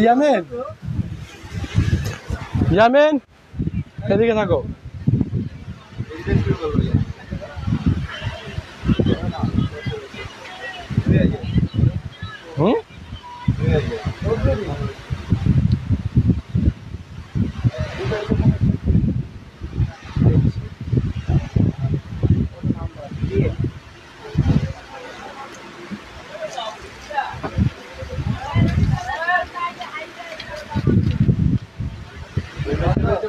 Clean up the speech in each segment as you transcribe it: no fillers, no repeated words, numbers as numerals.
ইয়ামিন, ইয়ামিন এদিকে থাকো। হুম,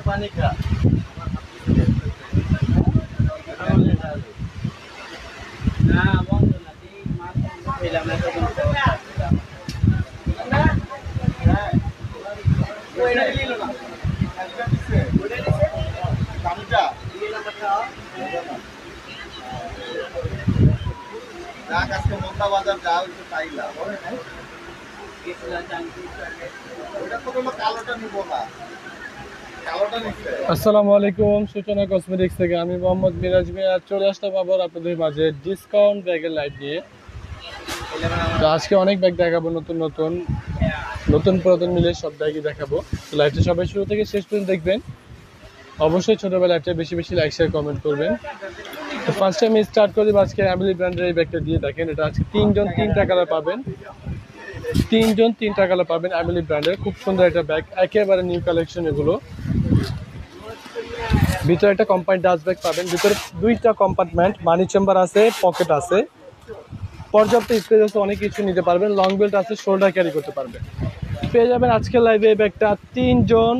पानी का আসসালামু আলাইকুম, সূচনা কসমেটিক্স থেকে আমি মোহাম্মদ মিরাজ মিয়া চলে আসলাম আবার আপনাদের মাঝে ডিসকাউন্ট ব্যাগের লাইভ নিয়ে। তো আজকে অনেক ব্যাগ দেখাবো, নতুন পুরাতন মিলে সব ব্যাগই দেখাবো। তো লাইভটা সবাই শুরু থেকে শেষ পর্যন্ত দেখবেন। অবশ্যই ছোটবেলা লাইভটা বেশি বেশি লাইক শেয়ার কমেন্ট করবেন। তো ফার্স্ট টাইম স্টার্ট করে দেবো আজকে অ্যামিলি ব্র্যান্ডের এই ব্যাগটা দিয়ে। দেখেন, এটা আজকে তিনজন তিনটা কালার পাবেন, অ্যামিলি ব্র্যান্ডের। খুব সুন্দর একটা ব্যাগ, একেবারে নিউ কালেকশন এগুলো। ভিতরে একটা কম্পাইন্ড ডাস্ট ব্যাগ পাবেন, ভিতরে দুইটা কম্পার্টমেন্ট, মানি চেম্বার আছে, পকেট আছে, পর্যাপ্ত স্পেস আছে, অনেক কিছু নিতে পারবেন। লং বেল্ট আছে, শোল্ডার ক্যারি করতে পারবেন। পেয়ে যাবেন আজকের লাইভে এই ব্যাগটা তিনজন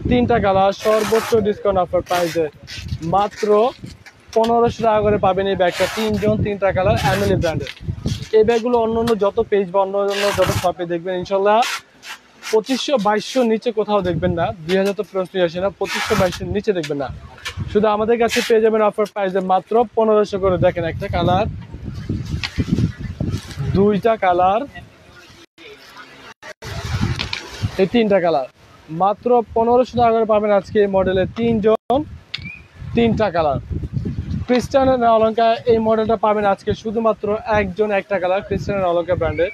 তিনটা কালার, সর্বোচ্চ ডিসকাউন্ট অফার প্রাইসে মাত্র 1500 টাকা করে পাবেন এই ব্যাগটা। তিনজন তিনটা কালার, অ্যামিলি ব্র্যান্ডের। এই ব্যাগগুলো অন্য যত পেজ বা অন্য যত শপে দেখবেন ইনশাল্লাহ 2500-2200 নিচে কোথাও দেখবেন না। 2000 তো প্রশ্ন আসে না, 2500-2200 নিচে দেখবেন না। শুধু আমাদের কাছে পেয়ে যাবেন অফার প্রাইসে মাত্র 1500 করে। দেখেন, একটা কালার, দুইটা কালার, এই তিনটা কালার, মাত্র 1500 টাকা করে পাবেন আজকে এই মডেলের তিনজন তিনটা কালার। ক্রিস্টিয়ানো অলঙ্কার এই মডেলটা পাবেন আজকে শুধুমাত্র একজন একটা কালার। ক্রিস্টিয়ানো অলঙ্কার ব্র্যান্ডের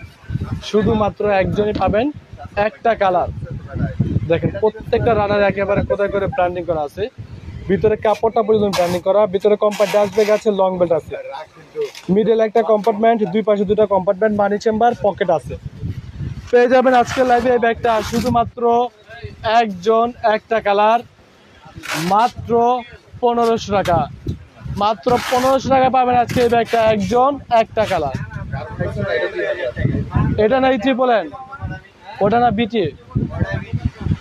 শুধুমাত্র একজনই পাবেন একটা কালার। দেখেন, প্রত্যেকটা রানার একেবারে কোথায় করে ব্র্যান্ডিং করা আছে, ভিতরে কাপড়টা পর্যন্ত ব্র্যান্ডিং করা। ভিতরে কম্পার্ট ডাস্ট ব্যাগ আছে, লং বেল্ট আছে, মিডল একটা কম্পার্টমেন্ট, দুই পাশে দুটা কম্পার্টমেন্ট, মানি চেম্বার, পকেট আছে। পেয়ে যাবেন আজকের লাইভে এই ব্যাগটা শুধুমাত্র একজন একটা কালার, মাত্র 1500 টাকা। মাত্র 1500 টাকা পাবেন আজকে এই ব্যাগটা, একজন একটা কালার। এটা না E3 ওটা না বিটি,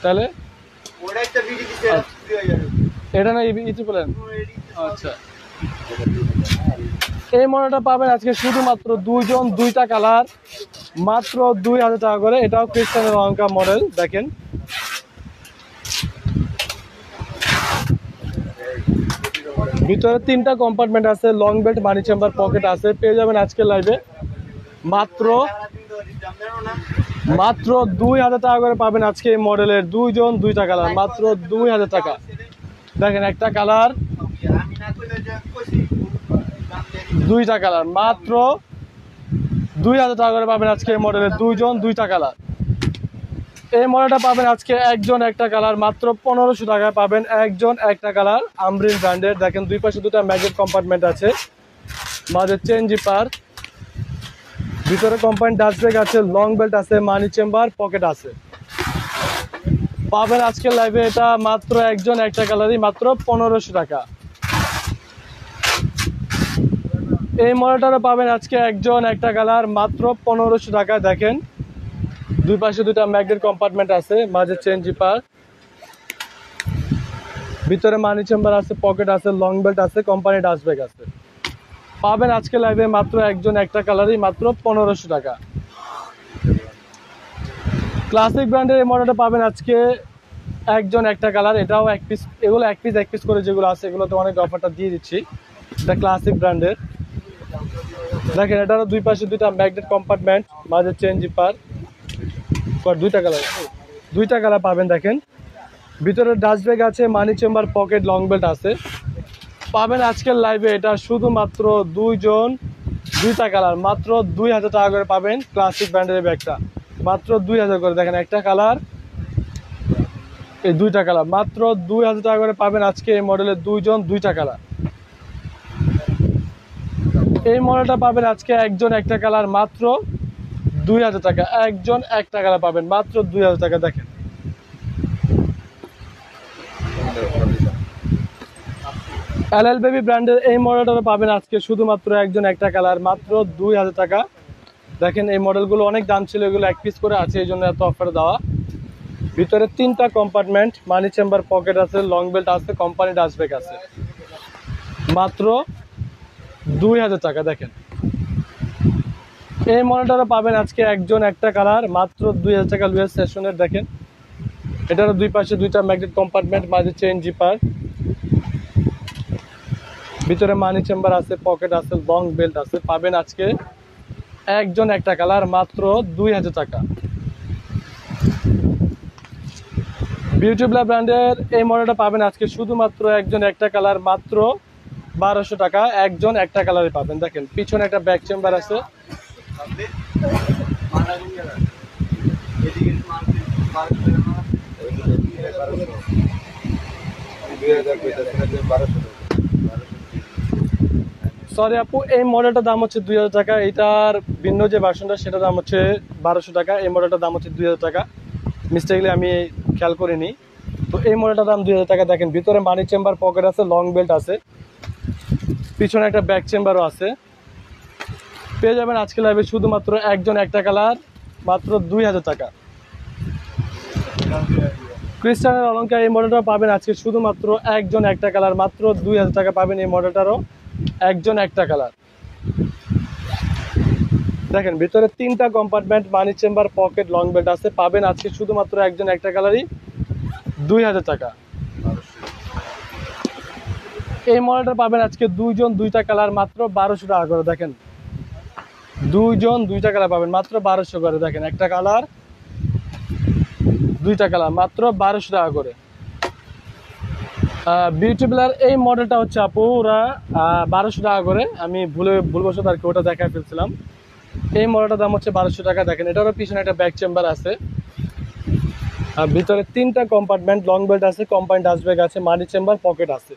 তাহলে এটা না E3। আচ্ছা, এই মডেলটা পাবেন আজকে শুধুমাত্র দুইজন দুইটা কালার, মাত্র 2000 টাকা করে। এটাও ক্রিস্টিয়ানো অলঙ্কার মডেল। দেখেন, ভিতরে তিনটা কম্পার্টমেন্ট আছে, লং বেল্ট, মানি চেম্বার, পকেট আছে। পেয়ে যাবেন আজকের লাইভে মাত্র 2000 টাকা করে পাবেন আজকে এই মডেলের দুইজন দুইটা কালার, মাত্র 2000 টাকা। দেখেন, একটা কালার, দুইটা কালার, মাত্র 2000 টাকা করে পাবেন আজকে এই মডেলের দুইজন দুইটা কালার। এই মডেলটা পাবেন আজকে একজন একটা কালার, মাত্র 1500 টাকায় পাবেন একজন একটা কালার, আমরিন ব্র্যান্ডের। দেখেন, দুই পাশে দুটা ম্যাগনেট কম্পার্টমেন্ট আছে, মাঝে চেন জিপার, ভিতরে কম্পাউন্ড ডাস্ট ব্যাগ আছে, লং বেল্ট আছে, মানি চেম্বার, পকেট আছে। পাবেন আজকের লাইভে এটা মাত্র একজন একটা কালারই, মাত্র 1500 টাকা। এই মডেলটা পাবেন আজকে একজন একটা কালার, মাত্র 1500 টাকা। দেখেন, দুই পাশে দুটা ম্যাগনেট কম্পার্টমেন্ট আছে, মাঝে চেন জিপার, ভিতরে মানি চেম্বার আছে, পকেট আছে, লং বেল্ট আছে, কোম্পানি ডাস্ট ব্যাগ আছে। পাবেন আজকে লাইভে মাত্র একজন একটা কালারই, মাত্র 1500 টাকা। ক্লাসিক ব্র্যান্ডের এই মডেলটা পাবেন আজকে একজন একটা কালার। এটাও এক পিস, এগুলো এক পিস করে যেগুলো আছে এগুলো তো অনেক অফারটা দিয়ে দিচ্ছি। এটা ক্লাসিক ব্র্যান্ডের। দেখেন, এটারও দুই পাশে দুইটা ম্যাগনেট কম্পার্টমেন্ট, মাঝে চেন জিপার, দুইটা কালার পাবেন। দেখেন, ভিতরে ডাস্ট ব্যাগ আছে, মানি চেম্বার, পকেট, লং বেল্ট আছে। পাবেন আজকের লাইভে এটা শুধুমাত্র দুইজন দুইটা কালার, মাত্র 2000 টাকা করে পাবেন ক্লাসিক ব্র্যান্ডের ব্যাগটা। মাত্র 2000 করে। দেখেন একটা কালার, এই দুইটা কালার মাত্র 2000 টাকা করে পাবেন আজকে এই মডেলের দুইজন দুইটা কালার। এই মডেলটা পাবেন আজকে একজন একটা কালার মাত্র 2000 টাকা, একজন একটা কালার পাবেন মাত্র 2000 টাকা। দেখেন এলএল বেবি ব্র্যান্ডের এই মডেলটা পাবেন আজকে শুধুমাত্র একজন একটা কালার মাত্র 2000 টাকা। দেখেন এই মডেলগুলো অনেক দাম ছিল, এগুলো এক পিস করে আছে, এই জন্য এত অফার দেওয়া। ভিতরে 3টা কম্পার্টমেন্ট, মানি চেম্বার, পকেট আছে, লং বেল্ট আছে, কোম্পানি ডাস্টব্যাগ আছে, মাত্র 2000 টাকা। দেখেন এই মডেলটা পাবেন আজকে একজন একটা কালার মাত্র 2000 টাকা। লুয়েস সেশনের দেখেন এটার দুই পাশে দুইটা ম্যাগনেট কম্পার্টমেন্ট, মাঝে চেইন জিপার, ভিতরে মানি চেম্বার আছে, পকেট আছে, লং বেল্ট আছে, পাবেন আজকে একজন একটা কালার মাত্র 2000 টাকা। বিউটিবলা ব্র্যান্ডের এই মডেলটা পাবেন আজকে শুধুমাত্র একজন একটা কালার মাত্র 1200 টাকা, একজন একটা কালারে পাবেন। দেখেন পিছনে একটা ব্যাক চেম্বার আছে, সরি আপু এই মডেলটার দাম হচ্ছে 2000 টাকা, এটার ভিন্ন যে ভার্সনটা সেটার দাম হচ্ছে 1200 টাকা, এই মডেলটার দাম হচ্ছে 2000 টাকা। মিস্টেকলি আমি খেয়াল করিনি, তো এই মডেলটার দাম 2000 টাকা। দেখেন ভিতরে মানি চেম্বার, পকেট আছে, লং বেল্ট আছে, পিছনে একটা ব্যাক চেম্বারও আছে। পেয়ে যাবেন আজকে লাইভে শুধুমাত্র একজন একটা কালার মাত্র 2000 টাকা। ক্রিস্টানের অলংকার এই মডেলটা পাবেন আজকে শুধুমাত্র একজন একটা কালার মাত্র 2000 টাকা পাবেন এই মডেলটারও একজন একটা কালার। দেখেন ভিতরে 3টা কম্পার্টমেন্ট, মানি চেম্বার, পকেট, লং বেল্ট আছে, পাবেন আজকে শুধুমাত্র একজন একটা কালারই 2000 টাকা। এই মডেলটা পাবেন আজকে দুইজন দুইটা কালার মাত্র 1200 টাকা করে। দেখেন দুইজন দুইটা কালার পাবেন মাত্র 1200 করে। দেখেন একটা কালার, দুইটা কালার মাত্র 1200 টাকা করে। বিউটিবলার এই মডেলটা হচ্ছে আপু ওরা 1200 টাকা করে, আমি ভুলবশত আর কি ওটা দেখায় ফেলছিলাম। এই মডেলটার দাম হচ্ছে 1200 টাকা। দেখেন এটারও পিছনে একটা ব্যাক চেম্বার আছে, আর ভিতরে 3টা কম্পার্টমেন্ট, লং বেল্ট আছে, কোম্পানি ডাস্টব্যাগ আছে, মানি চেম্বার, পকেট আছে।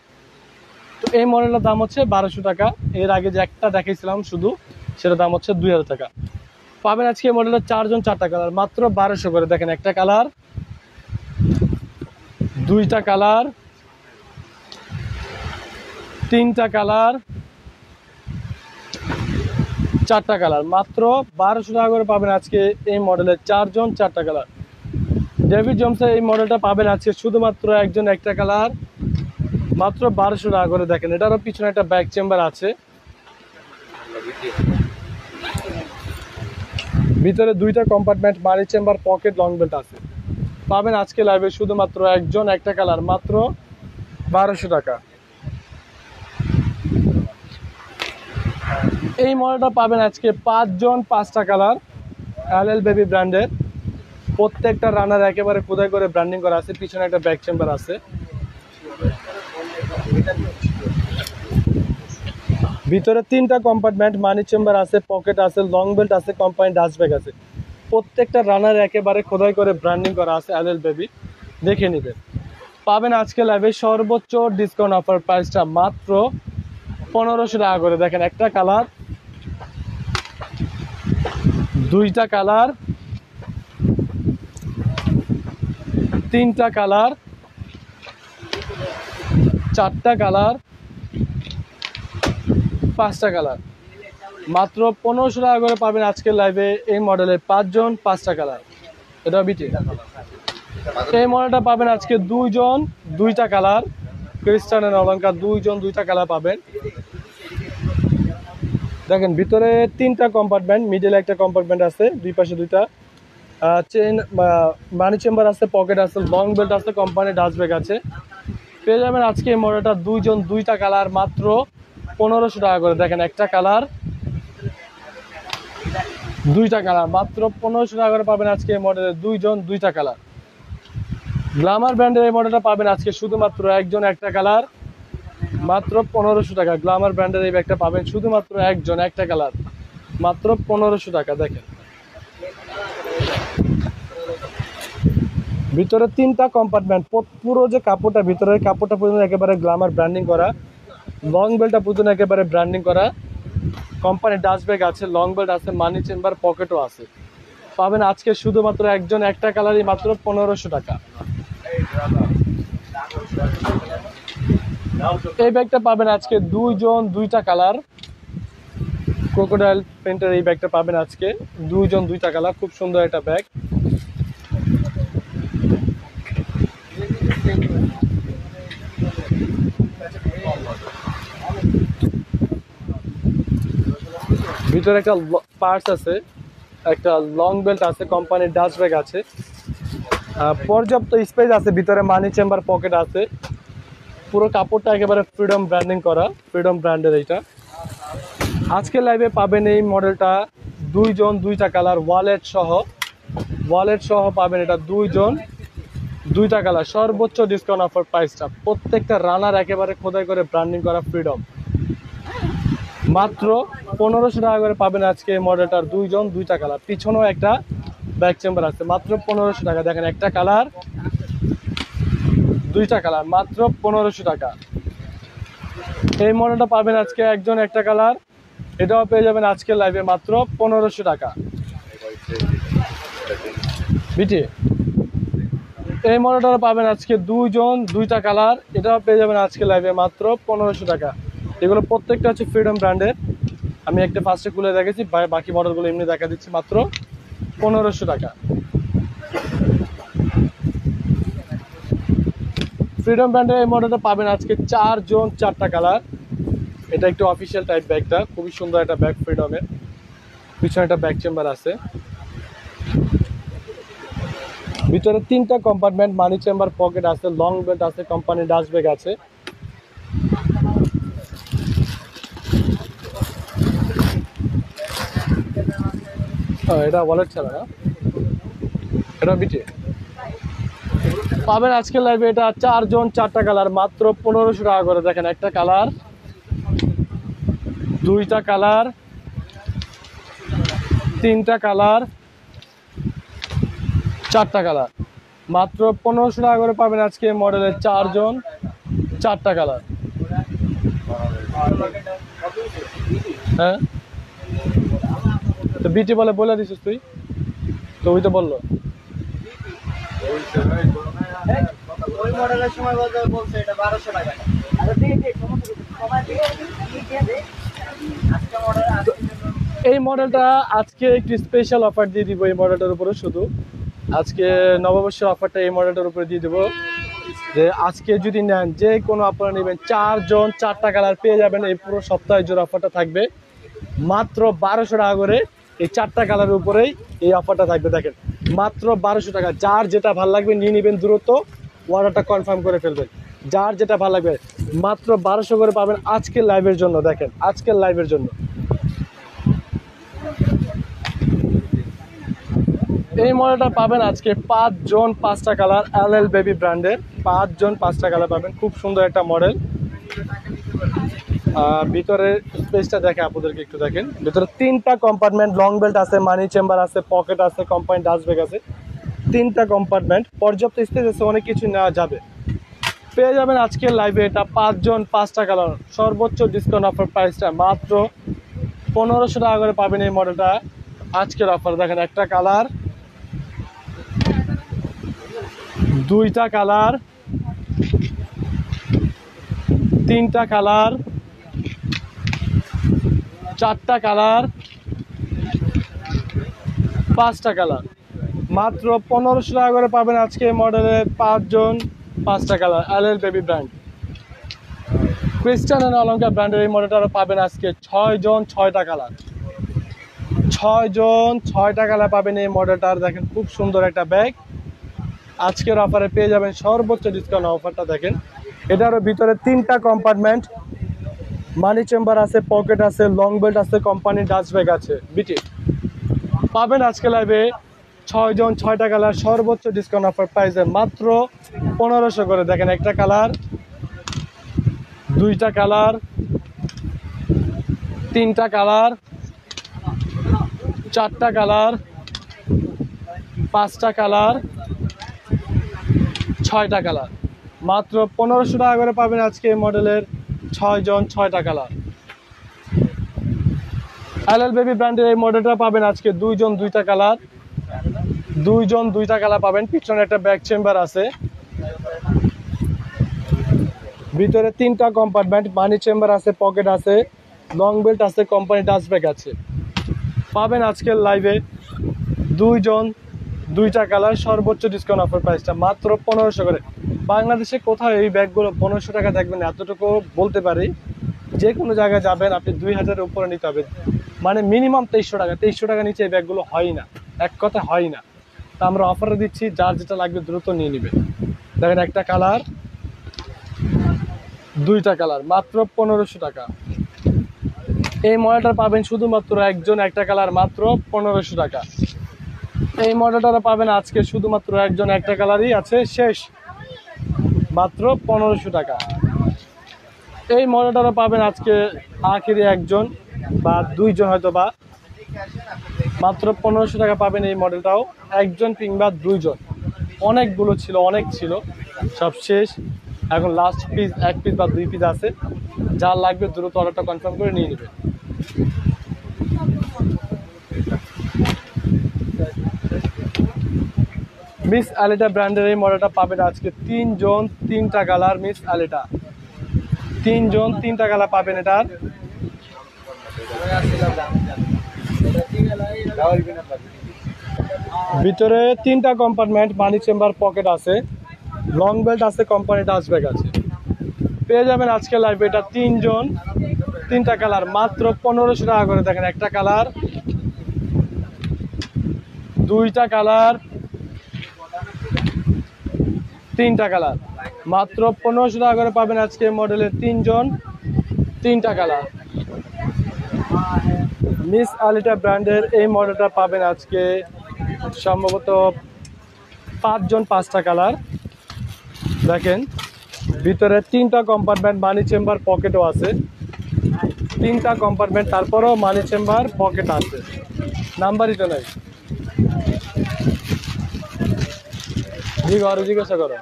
তো এই মডেলটার দাম হচ্ছে 1200 টাকা। এর আগে যে একটা দেখাইছিলাম শুধু সেটার দাম হচ্ছে 2000 টাকা। পাবেন আজকে এই মডেলটা 4জন 4টা কালার মাত্র 1200 করে। দেখেন একটা কালার, দুইটা কালার, 3টা কালার, 4টা কালার মাত্র 1200 টাকা করে পাবেন আজকে এই মডেলের 4জন 4টা কালার। ডেভিড জমসের এই মডেলটা পাবেন আজকে শুধুমাত্র একজন একটা কালার মাত্র 1200 টাকা করে। দেখেন এটারও পিছনে একটা ব্যাক চেম্বার আছে, ভিতরে 2টা কম্পার্টমেন্ট, মানি চেম্বার, পকেট, লং বেল্ট আছে, পাবেন আজকে লাইভে শুধুমাত্র একজন একটা কালার মাত্র 1200 টাকা। এই মডেলটা পাবেন আজকে 5জন 5টা কালার, এলএল বেবি ব্র্যান্ডের, প্রত্যেকটা রানার একেবারে খোদাই করে ব্র্যান্ডিং করা আছে, পিছনে একটা ব্যাক চেম্বার আছে, ভিতরে 3টা কম্পার্টমেন্ট, মানি চেম্বার আছে, পকেট আছে, লং বেল্ট আছে, কোম্পানি ডাস্টব্যাগ আছে, প্রত্যেকটা রানার একেবারে খোদাই করে ব্র্যান্ডিং করা আছে এলএল বেবি, দেখে নেবেন। পাবেন আজকে লাইভে সর্বোচ্চ ডিসকাউন্ট অফার প্রাইসটা মাত্র 1500 টাকা করে। দেখেন একটা কালার, দুইটা কালার, 3টা কালার, 4টা কালার, 5টা কালার মাত্র 1500 টাকা করে পাবেন আজকের লাইভে এই মডেলের 5জন 5টা কালার। এটা বিটি এই মডেলটা পাবেন আজকে দুইজন দুইটা কালার, ক্রিস্টানের অলংকার দুইজন দুইটা কালার পাবেন। দেখেন ভিতরে 3টা কম্পার্টমেন্ট, মিডলে একটা কম্পার্টমেন্ট আছে, দুই পাশে দুইটা চেন, মানি চেম্বার আছে, পকেট আছে, লং বেল্ট আছে, কোম্পানি ডাস্টব্যাগ আছে। পেয়ে যাবেন আজকে এই মডেলটা দুইজন দুইটা কালার মাত্র 1500 টাকা করে। দেখেন একটা কালার, দুইটা কালার মাত্র 1500 টাকা করে পাবেন আজকে এই মডেলের দুইজন দুইটা কালার। গ্ল্যামার ব্র্যান্ডের এই মডেলটা পাবেন আজকে শুধুমাত্র একজন একটা কালার মাত্র 1500 টাকা। গ্ল্যামার ব্র্যান্ডের এই ব্যাগটা পাবেন শুধুমাত্র একজন একটা কালার মাত্র 1500 টাকা। দেখেন ভিতরে 3টা কম্পার্টমেন্ট, পুরো যে কাপড়টা ভিতরের কাপড়টা পর্যন্ত একেবারে গ্ল্যামার ব্র্যান্ডিং করা, লং বেল্টটা পর্যন্ত একেবারে ব্র্যান্ডিং করা, কোম্পানির ডাস্ট ব্যাগ আছে, লং বেল্ট আছে, মানি চেম্বার পকেটও আছে। পাবেন আজকে শুধুমাত্র একজন একটা কালারই মাত্র 1500 টাকা। এই ব্যাগটা পাবেন আজকে দুইজন দুইটা কালার, ক্রোকোডাইল প্রিন্টের এই ব্যাগটা পাবেন আজকে দুইজন দুইটা কালার, খুব সুন্দর একটা ব্যাগ। ভিতরে একটা পার্টস আছে, একটা লং বেল্ট আছে, কোম্পানির ডাস্ট ব্যাগ আছে, পর্যাপ্ত স্পেস আছে, ভিতরে মানি চেম্বার পকেট আছে। পুরো কাপড়টা একেবারে ফ্রিডম ব্র্যান্ডিং করা, ফ্রিডম ব্র্যান্ডের এইটা। আজকে লাইভে পাবেন এই মডেলটা দুইজন দুইটা কালার, ওয়ালেট সহ পাবেন এটা দুইজন দুইটা কালার। সর্বোচ্চ ডিসকাউন্ট অফার প্রাইসটা, প্রত্যেকটা রানার একেবারে খোদাই করে ব্র্যান্ডিং করা ফ্রিডম, মাত্র 1500 টাকা করে পাবেন আজকে এই মডেলটার দুইজন দুইটা কালার। পিছনেও একটা ব্যাক চেম্বার আছে, মাত্র 1500 টাকা। দেখেন একটা কালার দুইটা কালার, মাত্র 1500 টাকা। এই মডেলটা পাবেন আজকে একজন একটা কালার, এটাও পেয়ে যাবেন আজকে লাইভে মাত্র 1500 টাকা। বিটি এই মডেলটা পাবেন আজকে দুইজন দুইটা কালার, এটাও পেয়ে যাবেন আজকে লাইভে মাত্র 1500 টাকা। এগুলো প্রত্যেকটা হচ্ছে ফ্রিডম ব্র্যান্ডের। আমি একটা ফার্স্টে খুলে দেখেছি, বাকি মডেলগুলো এমনি দেখা দিচ্ছি, মাত্র 1500 টাকা। ফ্রিডম ব্র্যান্ডের এই মডেলটা পাবেন আজকে চারজন চারটা কালার। এটা একটু অফিসিয়াল টাইপ ব্যাগটা, খুবই সুন্দর একটা ব্যাগ ফ্রিডমের। পিছনে একটা ব্যাক চেম্বার আছে, ভিতরে 3টা কম্পার্টমেন্ট, মানি চেম্বার পকেট আছে, লং বেল্ট আছে, কোম্পানির ডাস্ট ব্যাগ আছে। এটা ওয়ালেট ছাড়া না, এটা বিটি পাবেন আজকে লাইভে এটা চারজন চারটা কালার, মাত্র 1500 টাকা করে। দেখেন একটা কালার, দুইটা কালার, 3টা কালার, 4টা কালার, মাত্র 1500 টাকা করে পাবেন আজকে মডেলের চারজন চারটা কালার। হ্যাঁ তো বিটি বলে দিছিস তুই তো, ওই তো বললো এই মডেলটা আজকে একটু স্পেশাল অফার দিয়ে দিব এই মডেলটার উপরে। শুধু আজকে নববর্ষের অফারটা এই মডেলটার উপরে দিয়ে দেবো, যে আজকে যদি নেন যে কোনো আপনারা নেবেন চারজন চারটা কালার পেয়ে যাবেন। এই পুরো সপ্তাহের জোর অফারটা থাকবে মাত্র 1200 টাকা করে। এই 4টা কালারের উপরেই এই অফারটা থাকবে। দেখেন মাত্র 1200 টাকা। যার যেটা ভালো লাগবে নিয়ে নেবেন, দ্রুত অর্ডারটা কনফার্ম করে ফেলবেন। যার যেটা ভালো লাগবে মাত্র 1200 করে পাবেন আজকের লাইভের জন্য। দেখেন আজকের লাইভের জন্য এই মডেলটা পাবেন আজকে 5 জন 5টা কালার, LL বেবি ব্র্যান্ডের 5 জন 5টা কালার পাবেন। খুব সুন্দর একটা মডেল। ভিতরে স্পেসটা দেখে আপনাদেরকে একটু দেখেন। ভিতরে 3টা কম্পার্টমেন্ট, লং বেল্ট আছে, মানি চেম্বার আছে, পকেট আছে, কোম্পানি ডাস্ট ব্যাগ আছে। 3টা কম্পার্টমেন্ট, পর্যাপ্ত স্পেস আছে, অনেক কিছু নেওয়া যাবে। পেয়ে যাবেন আজকের লাইভে এটা 5 জন 5টা কালার। সর্বোচ্চ ডিসকাউন্ট অফার প্রাইসটা মাত্র 1500 টাকা করে পাবেন এই মডেলটা আজকের অফার। দেখেন একটা কালার, দুইটা কালার, 3টা কালার, 4টা কালার, 5টা কালার, মাত্র 1500 টাকা করে পাবেন আজকে মডেলের 5 জন 5টা কালার, LL বেবি ব্র্যান্ড। ক্রিস্টান এন্ড অলঙ্কার ব্র্যান্ডের এই মডেলটা পাবেন আজকে 6 জন 6টা কালার, 6 জন 6টা কালার পাবেন এই মডেলটার। দেখেন খুব সুন্দর একটা ব্যাগ আজকের অফারে পেয়ে যাবেন, সর্বোচ্চ ডিসকাউন্ট অফারটা দেখেন। এটারও ভিতরে 3টা কম্পার্টমেন্ট, মানি চেম্বার আছে, পকেট আছে, লং বেল্ট আছে, কোম্পানির ডাস্ট ব্যাগ আছে। বিটি পাবেন আজকে লাইভে 6 জন 6টা কালার, সর্বোচ্চ ডিসকাউন্ট অফার প্রাইসে মাত্র 1500 করে। দেখেন একটা কালার, দুইটা কালার, 3টা কালার, 4টা কালার, 5টা কালার, 6টা কালার, মাত্র 1500 টাকা করে পাবেন আজকে এই মডেলের 6 জন 6টা কালার। এলএল বেবি ব্র্যান্ডের এই মডেলটা পাবেন আজকে 2 জন 2টা কালার, 2 জন 2টা কালার পাবেন। পিছনে একটা ব্যাক চেম্বার আছে, ভিতরে 3টা কম্পার্টমেন্ট, মানি চেম্বার আছে, পকেট আছে, লং বেল্ট আছে, কোম্পানি ডাস্টব্যাগ আছে। পাবেন আজকের লাইভে 2 জন 2টা কালার, সর্বোচ্চ ডিসকাউন্ট অফার প্রাইসটা মাত্র 1500 করে। বাংলাদেশে কোথাও এই ব্যাগগুলো 1500 টাকা দেখবেন, এতটুকু বলতে পারি। যে কোনো জায়গায় যাবেন আপনি 2000-এর উপরে নিতে হবে, মানে মিনিমাম 2300 টাকা। 2300 টাকা নিচে এই ব্যাগগুলো হয় না, এক কথা হয় না। তা আমরা অফারে দিচ্ছি, যার যেটা লাগবে দ্রুত নিয়ে নেবেন। দেখেন একটা কালার, 2টা কালার, মাত্র 1500 টাকা। এই মডেলটা পাবেন শুধুমাত্র একজন, একটা কালার, মাত্র 1500 টাকা। এই মডেলটা পাবেন আজকে শুধুমাত্র একজন, একটা কালারই আছে, শেষ, মাত্র 1500 টাকা। এই মডেলটা পাবেন আজকে আখেরি একজন বা 2 জন হয়তো বা, মাত্র 1500 টাকা পাবেন এই মডেলটাও, একজন কিংবা 2 জন। অনেকগুলো ছিল, অনেক ছিল, সব শেষ। এখন লাস্ট পিস 1 পিস বা 2 পিস আছে, যার লাগবে দ্রুত অর্ডারটা কনফার্ম করে নিয়ে নেবেন। মিস আলিটা ব্র্যান্ডের এই মডেলটা পাবেন আজকে 3 জন 3টা কালার। মিস আলিটা 3 জন 3টা কালার পাবেন এটার। ভিতরে 3টা কম্পার্টমেন্ট, মানি চেম্বার, পকেট আছে, লং বেল্ট আছে, কোম্পানি ডাস্টব্যাগ আছে। পেয়ে যাবেন আজকে লাইভে এটা 3 জন 3টা কালার, মাত্র 1500 টাকা করে। দেখেন একটা কালার, 2টা কালার, 3টা কালার, মাত্র 1500 টাকা করে পাবেন আজকে মডেলের 3 জন 3টা কালার। মিস আলিটা ব্র্যান্ডের এই মডেলটা পাবেন আজকে সম্ভবত 5 জন 5টা কালার। দেখেন ভিতরে 3টা কম্পার্টমেন্ট, মানি চেম্বার, পকেটও আছে, 3টা কম্পার্টমেন্ট, তারপরেও মানি চেম্বার, পকেট আছে, নাম্বারই তো নাই। জিজ্ঞাসা করো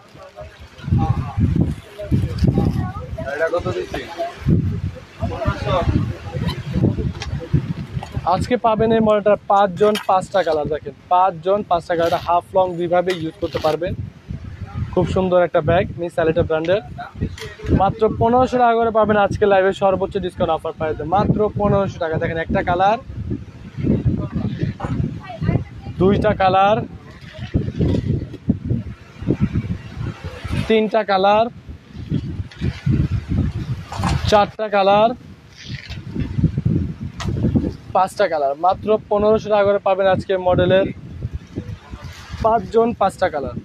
আজকে পাবেন এই মডেলটা 5 জন 5টা কালার। দেখেন 5 জন 5টা কালার, এটা হাফ লং দুইভাবে ইউজ করতে পারবেন। খুব সুন্দর একটা ব্যাগ, মিস আলিটা ব্র্যান্ডের, মাত্র 1500 টাকা করে পাবেন আজকে লাইভে সর্বোচ্চ ডিসকাউন্ট অফার প্রাইসে, মাত্র 1500 টাকা। দেখেন একটা কালার, 2টা কালার, 3টা কালার, 4টা কালার, 5টা কালার, মাত্র 1500 টাকা করে পাবেন আজকে মডেলের 5 জন 5টা কালার।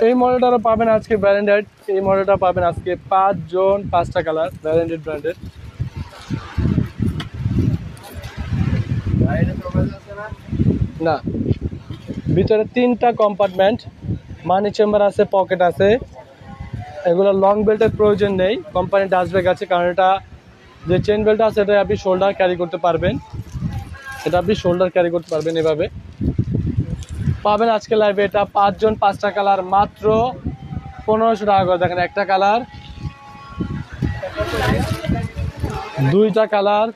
এই মডেলটারও পাবেন আজকে ব্র্যান্ডেড, এই মডেলটা পাবেন আজকে 5 জন 5টা কালার, ব্র্যান্ডেড ব্র্যান্ডেড। না, ভিতরে 3টা কম্পার্টমেন্ট, মানি চেম্বার আছে, পকেট আছে। এগুলো লং বেল্টের প্রয়োজন নেই, কোম্পানি ডাস্টব্যাগ আছে, কারণ এটা যে চেন বেল্ট আছে এটা আপনি শোল্ডার ক্যারি করতে পারবেন, এটা আপনি শোল্ডার ক্যারি করতে পারবেন। এভাবে পাবেন আজকে লাইভে এটা 5 জন 5টা কালার, মাত্র 1500 টাকা করে। দেখেন একটা কালার, 2টা কালার,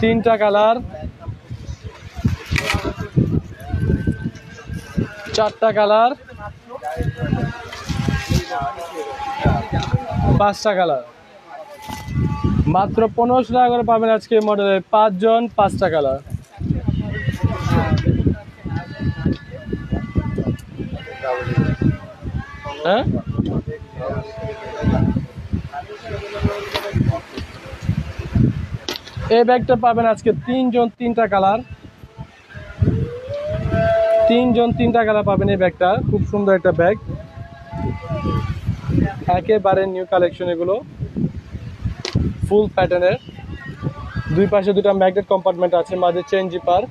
3টা কালার, 4টা কালার, 5টা কালার, মাত্র 1500 টাকা করে পাবেন আজকে মডেলের 5 জন 5টা কালার। হ্যাঁ, এই ব্যাগটা পাবেন আজকে 3 জন 3টা কালার, 3 জন 3টা কালার পাবেন এই ব্যাগটা। খুব সুন্দর একটা ব্যাগ, একেবারে নিউ কালেকশন, এগুলো ফুল প্যাটার্নের। দুই পাশে 2টা ম্যাগনেট কম্পার্টমেন্ট আছে, মাঝে চেন জিপার,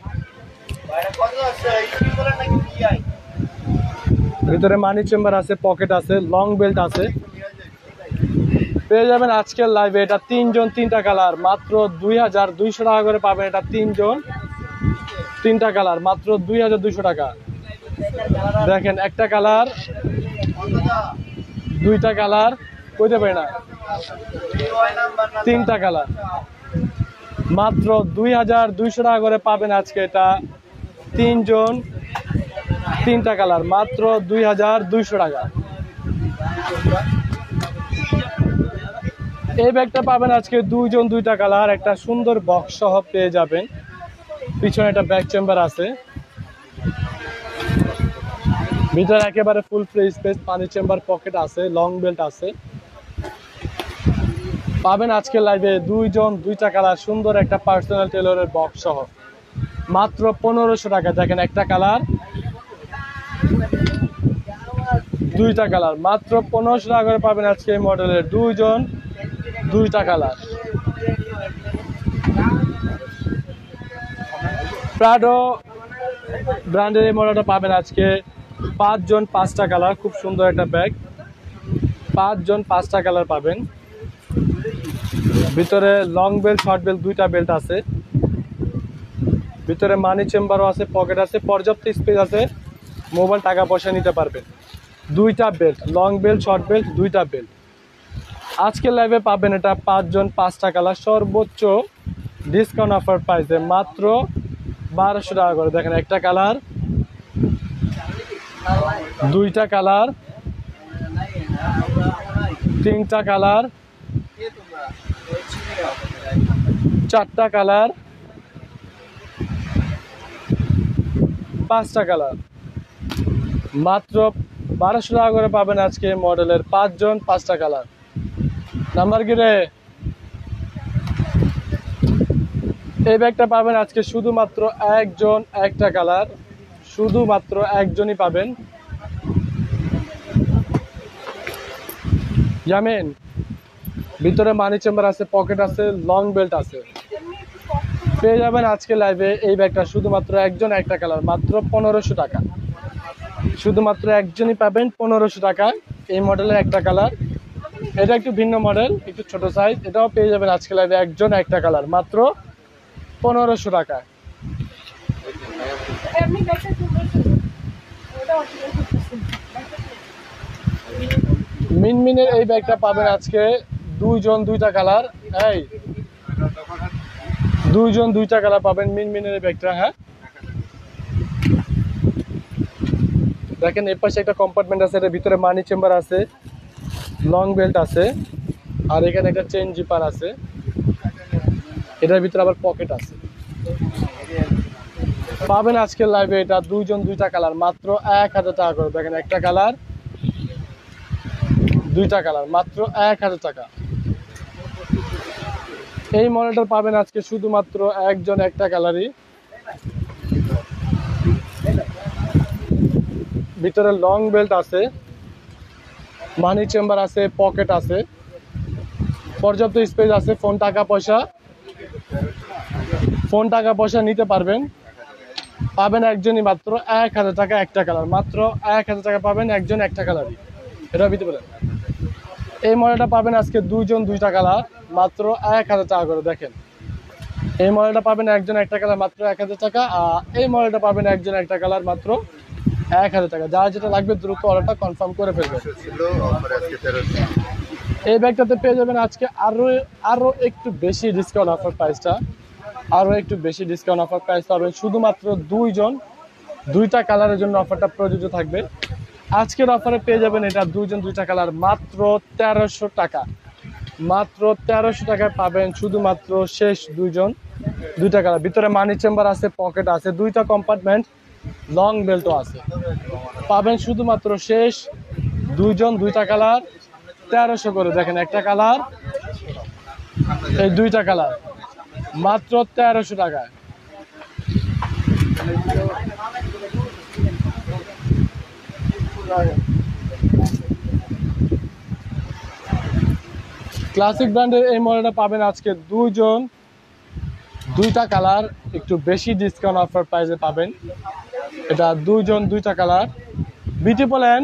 ভিতরে মানি চেম্বার আছে, পকেট আছে, লং বেল্ট আছে। পেয়ে যাবেন আজকের লাইভে এটা 3 জন 3টা কালার মাত্র 2200 টাকা করে পাবেন। এটা 3 জন 3টা কালার মাত্র 2200 টাকা। দেখেন একটা কালার, দুইটা কালার, কইতে পারি না, 3টা কালার মাত্র 2200 টাকা করে পাবেন আজকে। এটা 3 জন 3টা কালার মাত্র 2200 টাকা। এই ব্যাগটা পাবেন আজকে 2 জন 2টা কালার, একটা সুন্দর বক্স সহ পেয়ে যাবেন। পিছনে একটা ব্যাক চেম্বার আছে, ভিতরে একেবারে ফুল ফ্রি স্পেস, পানি চেম্বার, পকেট আছে, লং বেল্ট আছে। পাবেন আজকে লাইভে 2 জন 2টা কালার সুন্দর একটা পার্সোনাল টেলরের বক্স সহ মাত্র 1500 টাকা। দেখেন একটা কালার, 2টা কালার মাত্র 1500 টাকা করে পাবেন আজকে এই মডেলের 2 জন 2টা কালার। প্রাডো ব্র্যান্ডের এই মডেলটা পাবেন আজকে 5 জন 5টা কালার। খুব সুন্দর একটা ব্যাগ, 5 জন 5টা কালার পাবেন। ভিতরে লং বেল্ট, শর্ট বেল্ট, 2টা বেল্ট আছে। ভিতরে মানি চেম্বারও আছে, পকেট আছে, পর্যাপ্ত স্পেস আছে, মোবাইল টাকা পয়সা নিতে পারবেন। 2টা belt, long belt, short belt, 2টা বেল্ট। আজকের লাইভে পাবেন এটা 5 জন 5টা কালার সর্বোচ্চ ডিসকাউন্ট অফার প্রাইসে মাত্র 1200 টাকা করে। দেখেন একটা কালার, 2টা কালার, 3টা কালার, 4টা কালার, 5টা কালার মাত্র 1200 টাকা করে পাবেন আজকে মডেলের 5 জন 5টা কালার। নাম্বার কি রে? এই ব্যাগটা পাবেন আজকে শুধুমাত্র 1 জন 1টা কালার, শুধুমাত্র একজনই পাবেন। জানেন ভিতরে মানি চেম্বার আছে, পকেট আছে, লং বেল্ট আছে। পেয়ে যাবেন আজকে লাইভে এই ব্যাগটা শুধুমাত্র 1 জন 1টা কালার মাত্র 1500 টাকা। শুধুমাত্র একজনই পাবেন 1500 টাকা এই মডেলের একটা কালার। এটা একটু ভিন্ন মডেল, একটু ছোট সাইজ। এটাও পেয়ে যাবেন আজকে লাইভে 1 জন 1টা কালার মাত্র 1500 টাকা। মিনমিনের এই ব্যাগটা পাবেন আজকে 2 জন 2টা কালার। এই 2 জন 2টা কালার পাবেন মিনমিনের এই ব্যাগটা। হ্যাঁ দেখেন এর পাশে একটা কম্পার্টমেন্ট আছে, এটার ভিতরে মানি চেম্বার আছে, লং বেল্ট আছে, আর এখানে একটা চেইন জিপার আছে। এটার ভিতরে আবার পকেট আছে। পাবেন আজকের লাইভে এটা 2 জন 2টা কালার মাত্র 1000 টাকা করে। দেখেন একটা কালার, 2টা কালার মাত্র 1000 টাকা। এই মডেলটা পাবেন আজকে শুধুমাত্র 1 জন 1টা কালারই। ভিতরে লং বেল্ট আছে, মানি চেম্বার আছে, পকেট আছে, পর্যাপ্ত স্পেস আছে। ফোন টাকা পয়সা নিতে পারবেন। পাবেন একজনই মাত্র 1000 টাকা একটা কালার, মাত্র 1000 টাকা পাবেন 1 জন 1টা কালারই। এটা দিতে পারেন। এই মডেলটা পাবেন আজকে 2 জন 2টা কালার মাত্র 1000 টাকা করে। দেখেন এই মডেলটা পাবেন 1 জন 1টা কালার মাত্র 1000 টাকা, আর এই মডেলটা পাবেন 1 জন 1টা কালার মাত্র 1000 টাকা। যার যেটা লাগবে দ্রুত অর্ডারটা কনফার্ম করে ফেলবেন। এই ব্যাগটাতে পেয়ে যাবেন আজকে আরো একটু বেশি ডিসকাউন্ট অফার প্রাইসটা, আরো একটু বেশি ডিসকাউন্ট অফার প্রাইস পাবেন। শুধুমাত্র 2 জন 2টা কালারের জন্য অফারটা প্রযোজ্য থাকবে। আজকের অফারে পেয়ে যাবেন এটা 2 জন 2টা কালার মাত্র 1300 টাকা। মাত্র 1300 টাকায় পাবেন শুধুমাত্র শেষ 2 জন 2টা কালার। ভিতরে মানি চেম্বার আছে, পকেট আছে, 2টা কম্পার্টমেন্ট, লং বেল্টও আছে। পাবেন শুধুমাত্র শেষ 2 জন 2টা কালার 1300 করে। দেখেন একটা কালার, এই 2টা কালার মাত্র 1300 টাকায়। ক্লাসিক ব্র্যান্ডের এই মডেলটা পাবেন আজকে 2 জন 2টা কালার, একটু বেশি ডিসকাউন্ট অফার প্রাইসে পাবেন। এটা 2 জন 2টা কালার। বিউটি বলেন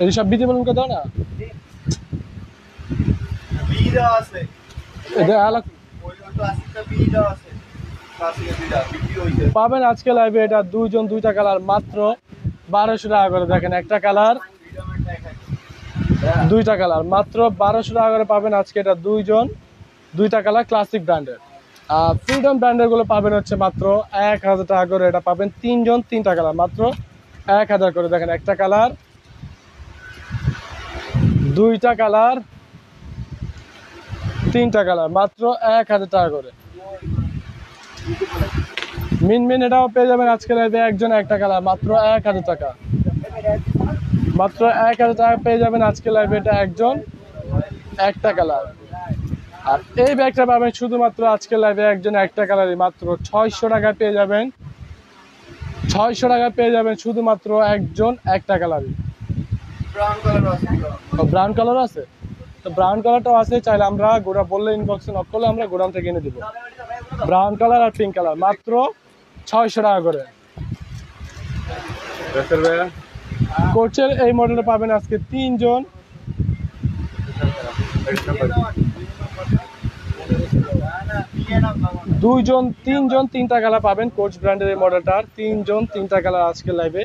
এই সব বিধি বলুন দাও না এটা আলাদা পাবেন আজকে লাইভে এটা দুইজন দুইটা কালার মাত্র 1200 টাকা করে। দেখেন একটা কালার দুইটা কালার মাত্র 1200 টাকা করে পাবেন আজকে এটা দুইজন দুইটা কালার ক্লাসিক ব্র্যান্ডের। আর ফ্রিডম ব্র্যান্ডের গুলো পাবেন হচ্ছে মাত্র 1000 টাকা করে। এটা পাবেন তিনজন তিনটা কালার মাত্র 1000 করে। দেখেন একটা কালার দুইটা কালার তিনটা কালার মাত্র 1000 টাকা করে। মিন এটাও পেয়ে যাবেন আজকে লাইভে একজন একটা কালার মাত্র 1000 টাকা। মাত্র 1000 টাকা পেয়ে যাবেন আজকে লাইভে এটা একজন একটা কালার। আর এই ব্যাগটা পাবেন শুধুমাত্র আজকে লাইভে একজন একটা কালারই মাত্র 600 টাকা পেয়ে যাবেন। 600 টাকা পেয়ে যাবেন শুধুমাত্র একজন একটা কালারই। ব্রাউন কালার আছে তো ব্রাউন কালারটাও আছে, চাইলে আমরা গোড়া বললে ইনবক্সে নক করলে আমরা গোডাউন থেকে এনে দিব। ব্রাউন কালার আর পিঙ্ক কালার মাত্র 600 টাকা করে। কোচের এই মডেলটা পাবেন আজকে তিনজন দুইজন তিনজন তিনটা কালার পাবেন। কোচ ব্র্যান্ডের এই মডেলটার তিনজন তিনটা কালার আজকে লাইভে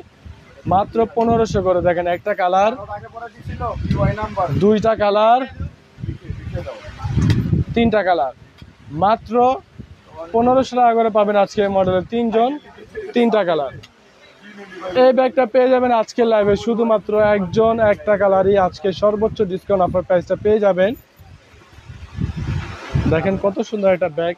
মাত্র 1500 করে। দেখেন একটা কালার দুইটা কালার তিনটা কালার মাত্র 1500 টাকা করে পাবেন আজকে মডেলের তিনজন তিনটা কালার। এই ব্যাগটা পেয়ে যাবেন আজকে লাইভে শুধুমাত্র একজন একটা কালারই আজকে সর্বোচ্চ ডিসকাউন্ট অফার প্রাইসটা পেয়ে যাবেন। দেখেন কত সুন্দর একটা ব্যাগ।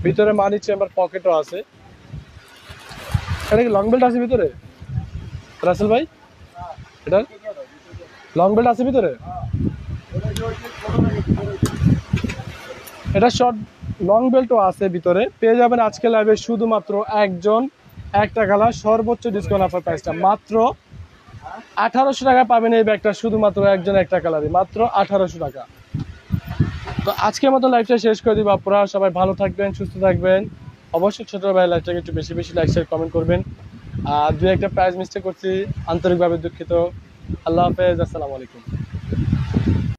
ভিতরে মানি চেম্বার পকেটও আছে। এটা কি লং বেল্ট আছে ভিতরে রাসেল ভাই? এটা লং বেল্ট আছে ভিতরে? এটা শর্ট লং বেল্টও আছে ভিতরে। পেয়ে যাবেন আজকে লাইভে শুধুমাত্র একজন একটা কালার সর্বোচ্চ ডিসকাউন্ট অফার প্রাইসটা মাত্র 1800 টাকা পাবেন এই ব্যাগটা শুধুমাত্র একজন একটা কালারই মাত্র 1800 টাকা। তো আজকের মতো লাইভটা শেষ করে দিব। আপনারা সবাই ভালো থাকবেন সুস্থ থাকবেন। অবশ্যই ছোট ভাই লাইভটাকে একটু বেশি বেশি লাইক শেয়ার কমেন্ট করবেন। আর দুই একটা প্রাইস মিস্টেক করছি, আন্তরিকভাবে দুঃখিত। আল্লাহ হাফেজ, আসসালামু আলাইকুম।